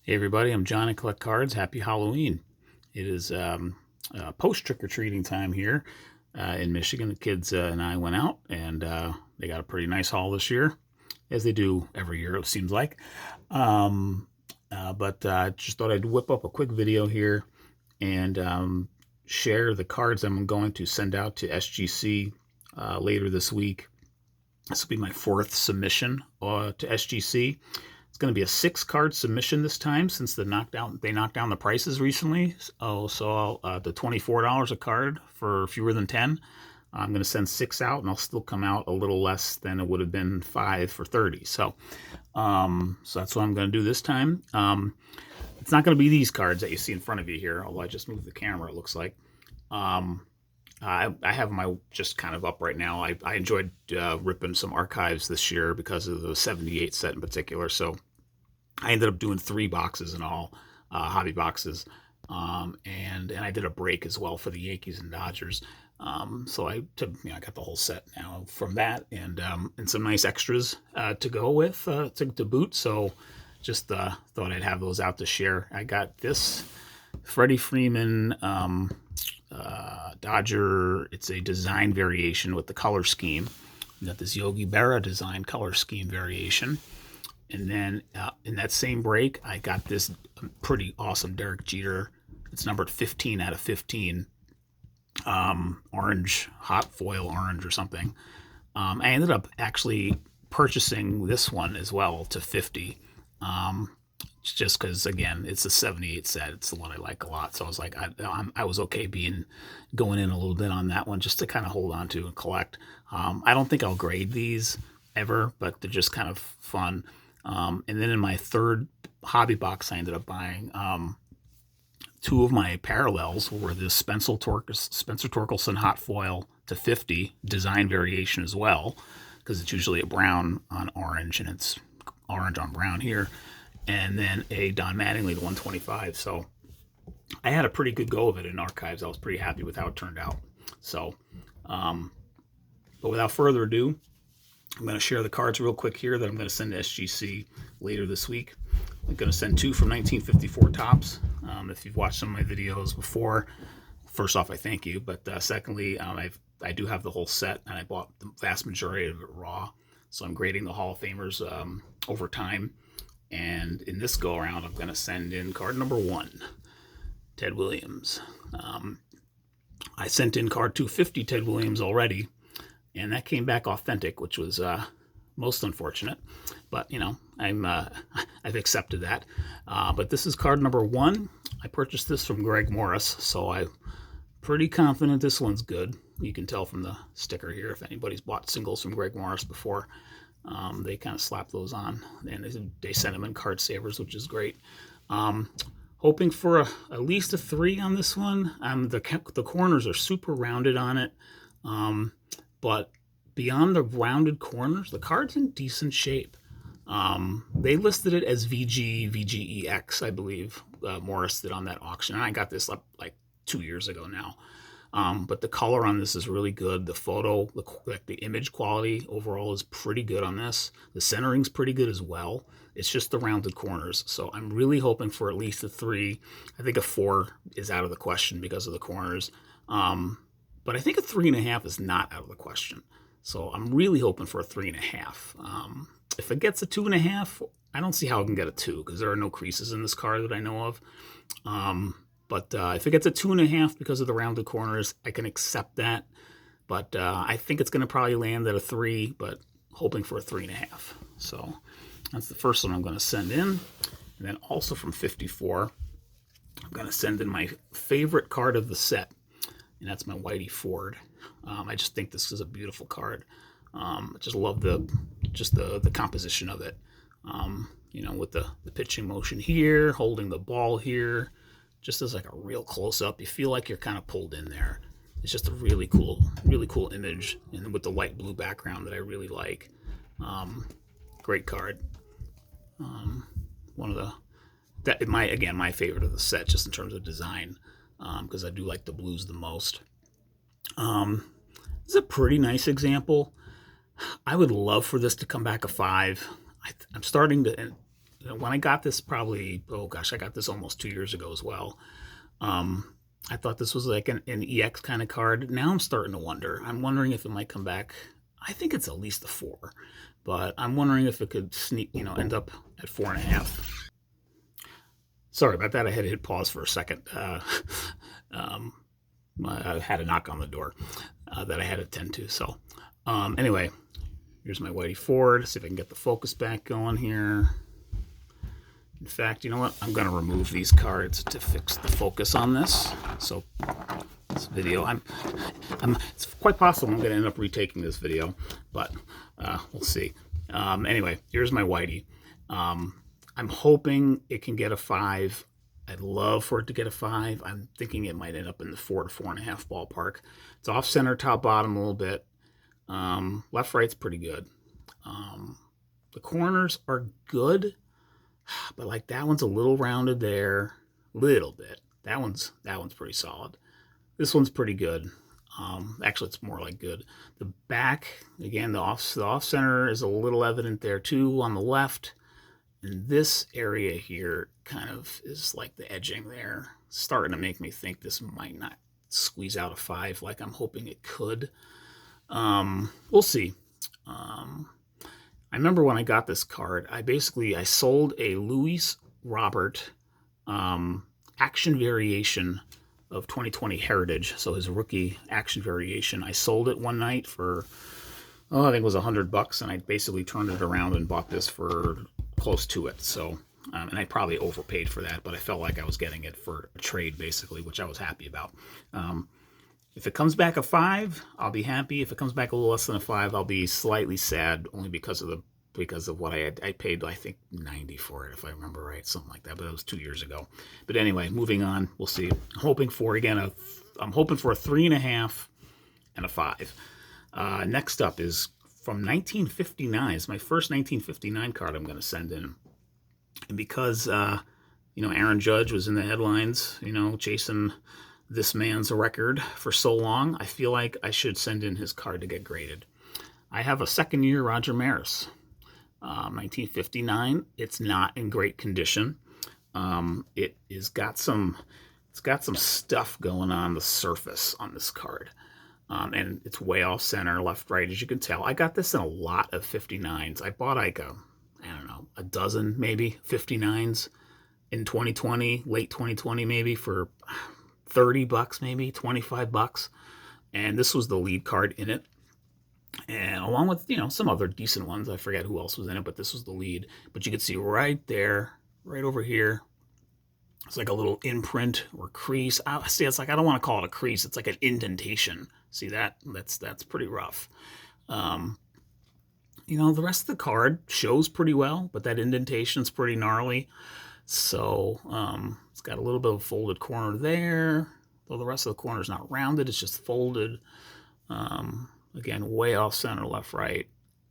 Hey everybody, I'm John and Collect Cards. Happy Halloween. It is post trick-or-treating time here in Michigan. The kids and I went out and they got a pretty nice haul this year, as they do every year, it seems like. But just thought I'd whip up a quick video here and share the cards I'm going to send out to SGC later this week. This will be my fourth submission to SGC. It's going to be a 6-card submission this time, since they knocked down the prices recently. So the $24 a card for fewer than 10. I'm going to send 6 out, and I'll still come out a little less than it would have been 5 for 30. So that's what I'm going to do this time. It's not going to be these cards that you see in front of you here, although I just moved the camera, it looks like. I have my just kind of up right now. I enjoyed ripping some archives this year because of the 78 set in particular. So I ended up doing 3 boxes in all, hobby boxes. And I did a break as well for the Yankees and Dodgers. So I got the whole set now from that, and some nice extras to go with to boot. So just thought I'd have those out to share. I got this Freddie Freeman Dodger. It's a design variation with the color scheme. We got this Yogi Berra design color scheme variation. And then in that same break, I got this pretty awesome Derek Jeter. It's numbered 15 out of 15. Orange, hot foil orange or something. I ended up actually purchasing this one as well to 50. Just because, again, it's a 78 set. It's the one I like a lot. So I was like, I was okay going in a little bit on that one just to kind of hold on to and collect. I don't think I'll grade these ever, but they're just kind of fun. And then in my third hobby box, I ended up buying 2 of my parallels were the Spencer Torkelson hot foil to 50 design variation as well, because it's usually a brown on orange, and it's orange on brown here. And then a Don Mattingly to 125. So I had a pretty good go of it in archives. I was pretty happy with how it turned out. So, but without further ado, I'm going to share the cards real quick here that I'm going to send to SGC later this week. I'm going to send 2 from 1954 Topps. If you've watched some of my videos before, first off, I thank you. But secondly, I do have the whole set, and I bought the vast majority of it raw. So I'm grading the Hall of Famers over time. And in this go around, I'm going to send in card number 1, Ted Williams. I sent in card 250, Ted Williams, already, and that came back authentic, which was most unfortunate. But I've accepted that. But this is card number 1. I purchased this from Greg Morris, so I'm pretty confident this one's good. You can tell from the sticker here if anybody's bought singles from Greg Morris before. They kind of slap those on, and they send them in card savers, which is great. Hoping for at least a 3 on this one. The corners are super rounded on it, but beyond the rounded corners, the card's in decent shape. They listed it as VGEX, I believe. Morris did on that auction, and I got this up like 2 years ago now. But the color on this is really good. The photo, the image quality overall is pretty good on this. The centering's pretty good as well. It's just the rounded corners. So I'm really hoping for at least a 3. I think a 4 is out of the question because of the corners. But I think a 3.5 is not out of the question. So I'm really hoping for a 3.5. If it gets a 2.5, I don't see how it can get a 2, because there are no creases in this card that I know of. But if it gets a 2.5 because of the rounded corners, I can accept that. But I think it's going to probably land at a 3, but hoping for a 3.5. So that's the first one I'm going to send in. And then also from 54, I'm going to send in my favorite card of the set, and that's my Whitey Ford. I just think this is a beautiful card. I just love the composition of it. With the pitching motion here, holding the ball here, just as like a real close-up. You feel like you're kind of pulled in there. It's just a really cool image, and with the light blue background that I really like. Great card. One of my favorite of the set, just in terms of design, because I do like the blues the most. This is a pretty nice example. I would love for this to come back a 5. I'm starting to, when I got this probably, oh gosh, I got this almost 2 years ago as well. I thought this was like an EX kind of card. Now I'm starting to wonder. I'm wondering if it might come back. I think it's at least a 4, but I'm wondering if it could sneak, end up at 4.5. Sorry about that. I had to hit pause for a second. I had a knock on the door that I had to attend to. So anyway, here's my Whitey Ford. See if I can get the focus back going here. In fact, you know what? I'm going to remove these cards to fix the focus on this. So this video, it's quite possible I'm going to end up retaking this video, but we'll see. Anyway, here's my Whitey. I'm hoping it can get a 5. I'd love for it to get a 5. I'm thinking it might end up in the 4 to 4.5 ballpark. It's off center, top, bottom a little bit. Left, right's pretty good. The corners are good, but like that one's a little rounded there, little bit. That one's pretty solid. This one's pretty good. Actually, it's more like good. The back, again, the off center is a little evident there too on the left. And this area here kind of is like the edging there, starting to make me think this might not squeeze out a 5 like I'm hoping it could. We'll see. I remember when I got this card, I sold a Louis Robert action variation of 2020 Heritage, so his rookie action variation. I sold it one night for, I think it was $100, and I basically turned it around and bought this for close to it. So, and I probably overpaid for that, but I felt like I was getting it for a trade, basically, which I was happy about. If it comes back a 5, I'll be happy. If it comes back a little less than a 5, I'll be slightly sad, only because of what I paid, I think 90 for it, if I remember right, something like that. But that was 2 years ago. But anyway, moving on, we'll see. I'm hoping for a 3.5 and a 5. Next up is from 1959. It's my first 1959 card I'm going to send in, and because Aaron Judge was in the headlines, chasing this man's record for so long, I feel like I should send in his card to get graded. I have a second-year Roger Maris, 1959. It's not in great condition. It's got some stuff going on the surface on this card, and it's way off center, left, right, as you can tell. I got this in a lot of 59s. I bought like a dozen maybe 59s in 2020, late 2020 maybe, for $30 maybe, $25, and this was the lead card in it, and along with some other decent ones. I forget who else was in it, but this was the lead. But you can see right there, right over here, it's like a little imprint or crease. It's like, I don't want to call it a crease, it's like an indentation. See that? That's pretty rough. The rest of the card shows pretty well, but that indentation's pretty gnarly. So it's got a little bit of a folded corner there, though the rest of the corner is not rounded, it's just folded. Again, way off center, left, right.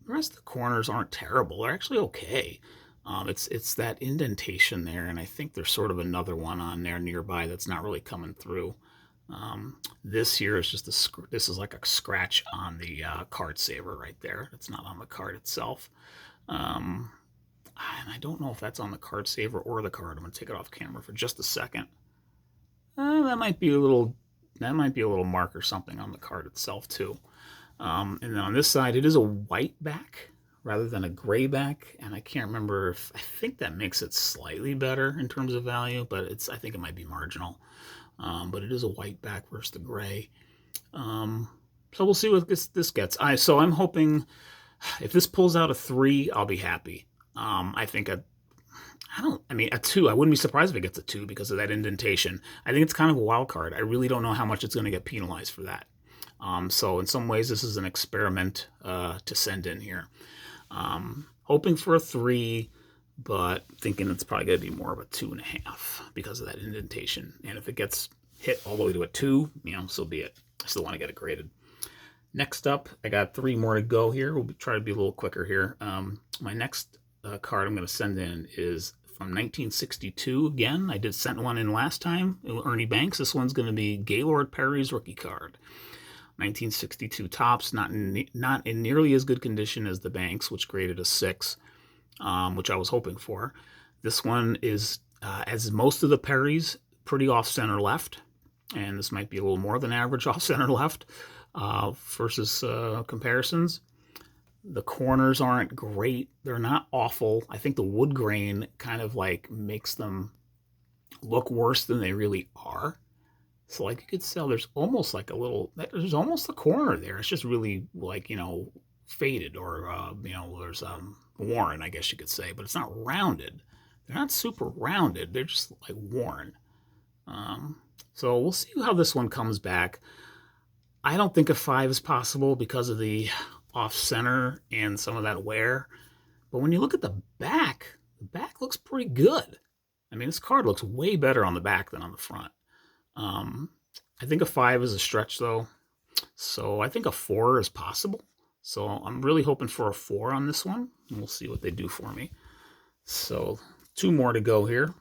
The rest of the corners aren't terrible. They're actually okay. It's that indentation there, and I think there's sort of another one on there nearby that's not really coming through. This here is just this is like a scratch on the card saver right there. It's not on the card itself. And I don't know if that's on the card saver or the card. I'm going to take it off camera for just a second. That might be a little mark or something on the card itself too. And then on this side, it is a white back rather than a gray back, and I can't remember I think that makes it slightly better in terms of value, but I think it might be marginal. But it is a white back versus the gray. So we'll see what this gets. So I'm hoping if this pulls out a 3, I'll be happy. I think a 2, I wouldn't be surprised if it gets a 2 because of that indentation. I think it's kind of a wild card. I really don't know how much it's going to get penalized for that. So in some ways, this is an experiment to send in here. Hoping for a 3, but thinking it's probably going to be more of a 2.5 because of that indentation. And if it gets hit all the way to a 2, so be it. I still want to get it graded. Next up, I got 3 more to go here. We'll try to be a little quicker here. My next card I'm going to send in is from 1962 again. I sent one in last time, Ernie Banks. This one's going to be Gaylord Perry's rookie card. 1962 tops, not in nearly as good condition as the Banks, which graded a 6, which I was hoping for. This one is, as most of the Perrys, pretty off-center left. And this might be a little more than average off-center left versus comparisons. The corners aren't great. They're not awful. I think the wood grain kind of like makes them look worse than they really are. So like you could tell there's almost like a little, there's almost a corner there. It's just really like, faded or, there's worn, I guess you could say, but it's not rounded. They're not super rounded. They're just like worn. So we'll see how this one comes back. I don't think a 5 is possible because of the off center and some of that wear. But when you look at the back looks pretty good. I mean, this card looks way better on the back than on the front. I think a 5 is a stretch though. So I think a 4 is possible. So I'm really hoping for a 4 on this one. And we'll see what they do for me. So 2 more to go here.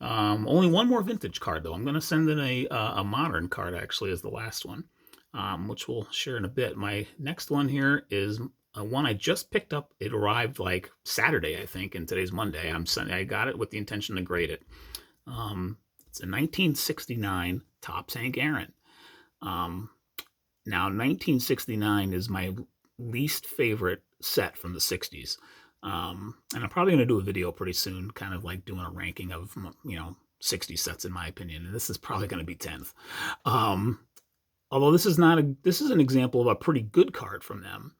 Only 1 more vintage card though. I'm going to send in a modern card actually as the last one, which we'll share in a bit. My next one here is one I just picked up. It arrived like Saturday, I think, and today's Monday. I got it with the intention to grade it. It's a 1969 Topps Hank Aaron. Now, 1969 is my least favorite set from the 60s. And I'm probably going to do a video pretty soon, kind of like doing a ranking of, 60 sets in my opinion. And this is probably going to be 10th. Although this is an example of a pretty good card from them.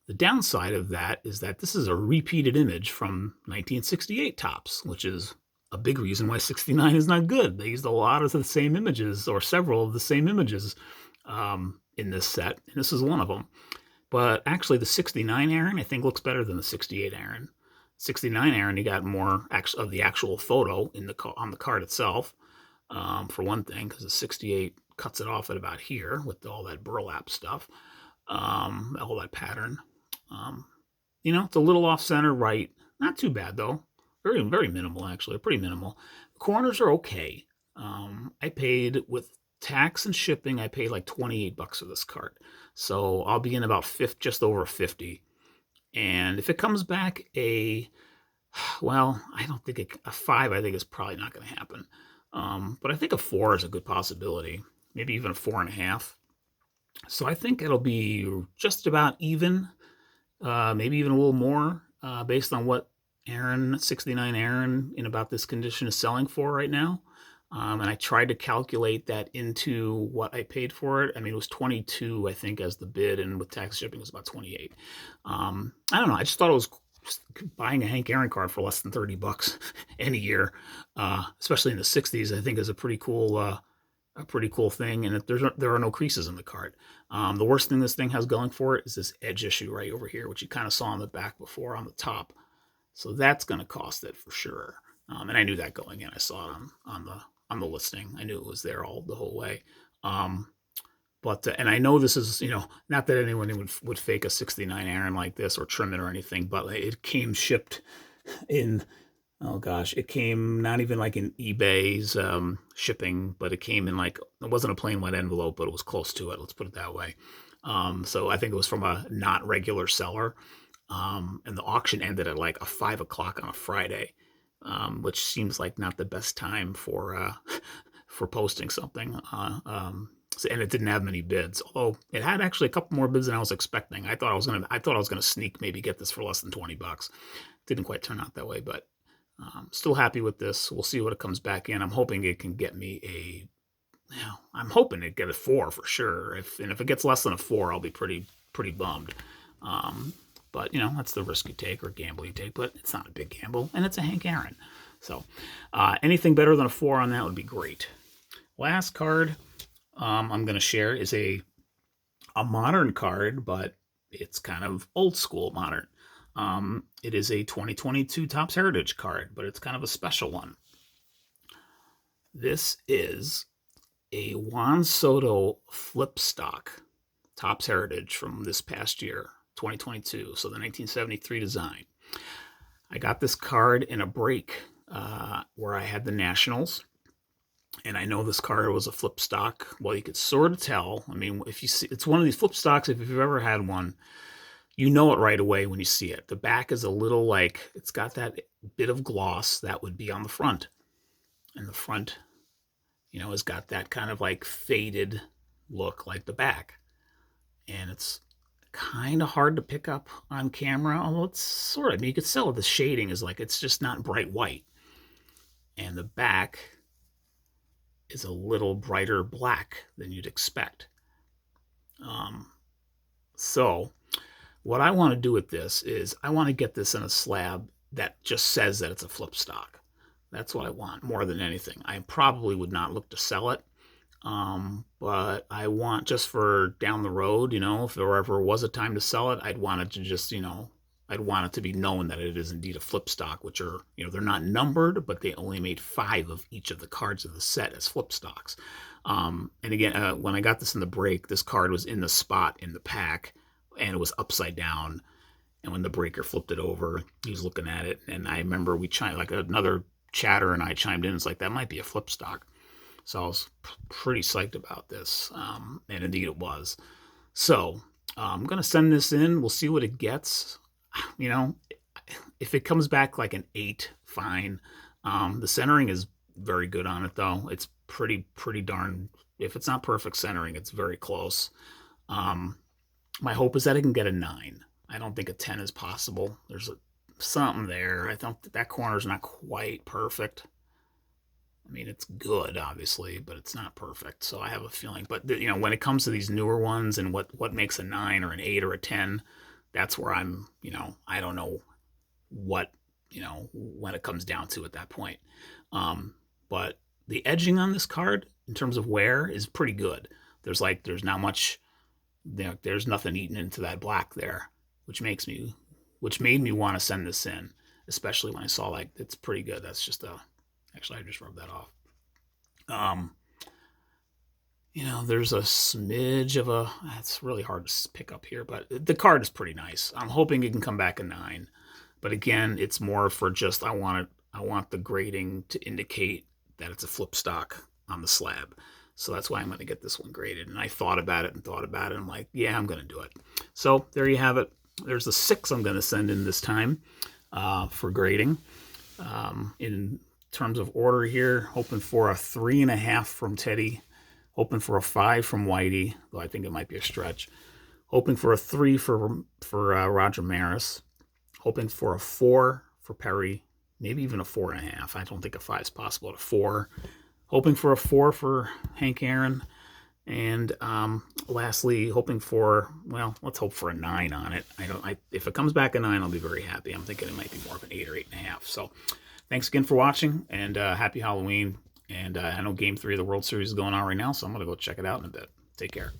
The downside of that is that this is a repeated image from 1968 Topps, which is a big reason why 69 is not good. They used a lot of the same images, or several of the same images in this set, and this is one of them. But actually, the 69 Aaron, I think, looks better than the 68 Aaron. 69 Aaron, you got more of the actual photo on the card itself, for one thing, because the 68 cuts it off at about here with all that burlap stuff, all that pattern. It's a little off-center right. Not too bad, though. Very, very minimal, actually. Pretty minimal. The corners are okay. I paid, with tax and shipping, I paid like $28 for this card. So I'll be in about just over 50. And if it comes back I don't think a 5, I think is probably not going to happen. But I think a 4 is a good possibility. Maybe even a 4.5. So I think it'll be just about even, maybe even a little more, based on what 69 Aaron in about this condition is selling for right now. And I tried to calculate that into what I paid for it. I mean, it was 22, I think, as the bid, and with tax shipping, it was about 28. I don't know. I just thought it was buying a Hank Aaron card for less than $30 any year, especially in the 60s, I think is a pretty cool thing. And there are no creases in the card. The worst thing this thing has going for it is this edge issue right over here, which you kind of saw on the back before on the top. So that's going to cost it for sure. And I knew that going in. I saw it on the listing. I knew it was there the whole way. But and I know this is, not that anyone would fake a 69 Aaron like this or trim it or anything, but it came shipped in, oh gosh, it came not even like in eBay's shipping, but it came in like, it wasn't a plain white envelope, but it was close to it. Let's put it that way. So I think it was from a not regular seller. And the auction ended at like 5 o'clock on a Friday, which seems like not the best time for posting something. And it didn't have many bids, although it had actually a couple more bids than I was expecting. I thought I was gonna sneak, maybe get this for less than $20. Didn't quite turn out that way, but still happy with this. We'll see what it comes back in. I'm hoping it can get me I'm hoping it get a 4 for sure. If it gets less than a 4, I'll be pretty bummed. But that's the risk you take or gamble you take. But it's not a big gamble, and it's a Hank Aaron. So anything better than a 4 on that would be great. Last card I'm going to share is a modern card, but it's kind of old school modern. It is a 2022 Topps Heritage card, but it's kind of a special one. This is a Juan Soto flip stock Topps Heritage from this past year, 2022, so the 1973 design. I got this card in a break where I had the Nationals. And I know this card was a flip stock. Well, you could sort of tell. I mean, if you see, it's one of these flip stocks. If you've ever had one, you know it right away when you see it. The back is a little like, it's got that bit of gloss that would be on the front. And the front, has got that kind of like faded look like the back. And it's kind of hard to pick up on camera, although it's sort of, you could tell the shading is like, it's just not bright white. And the back is a little brighter black than you'd expect. So what I want to do with this is I want to get this in a slab that just says that it's a flip stock. That's what I want more than anything. I probably would not look to sell it. But I want, just for down the road, if there ever was a time to sell it, I'd want it to just, I'd want it to be known that it is indeed a flip stock, which are, they're not numbered, but they only made 5 of each of the cards of the set as flip stocks. And again, when I got this in the break, this card was in the spot in the pack, and it was upside down. And when the breaker flipped it over, he was looking at it. And I remember we chimed, like another chatter and I chimed in. It's like, that might be a flip stock. So I was pretty psyched about this. And indeed it was. So I'm going to send this in. We'll see what it gets. If it comes back like an 8, fine. The centering is very good on it, though. It's pretty darn, if it's not perfect centering, it's very close. My hope is that I can get a 9. I don't think a 10 is possible. There's something there. I think that corner's not quite perfect. I mean, it's good, obviously, but it's not perfect. So I have a feeling. But, when it comes to these newer ones and what makes a 9 or an 8 or a 10, that's where I'm, I don't know what, when it comes down to at that point. But the edging on this card, in terms of wear, is pretty good. There's not much, there's nothing eaten into that black there, which made me want to send this in, especially when I saw it's pretty good. That's just actually I just rubbed that off. There's a smidge of it's really hard to pick up here, but the card is pretty nice. I'm hoping it can come back a 9, but again, it's more for just, I want the grading to indicate that it's a flip stock on the slab. So that's why I'm going to get this one graded. And I thought about it. I'm like, yeah, I'm going to do it. So there you have it. There's the 6 I'm going to send in this time for grading. In terms of order here, hoping for a 3.5 from Teddy, hoping for a 5 from Whitey, though I think it might be a stretch, hoping for a 3 for Roger Maris, hoping for a 4 for Perry, maybe even a 4.5. I don't think a 5 is possible at a 4. Hoping for a 4 for Hank Aaron, and lastly, hoping for, let's hope for a 9 on it. If it comes back a 9, I'll be very happy. I'm thinking it might be more of an 8 or 8.5. So thanks again for watching, and happy Halloween. And I know Game 3 of the World Series is going on right now, so I'm going to go check it out in a bit. Take care.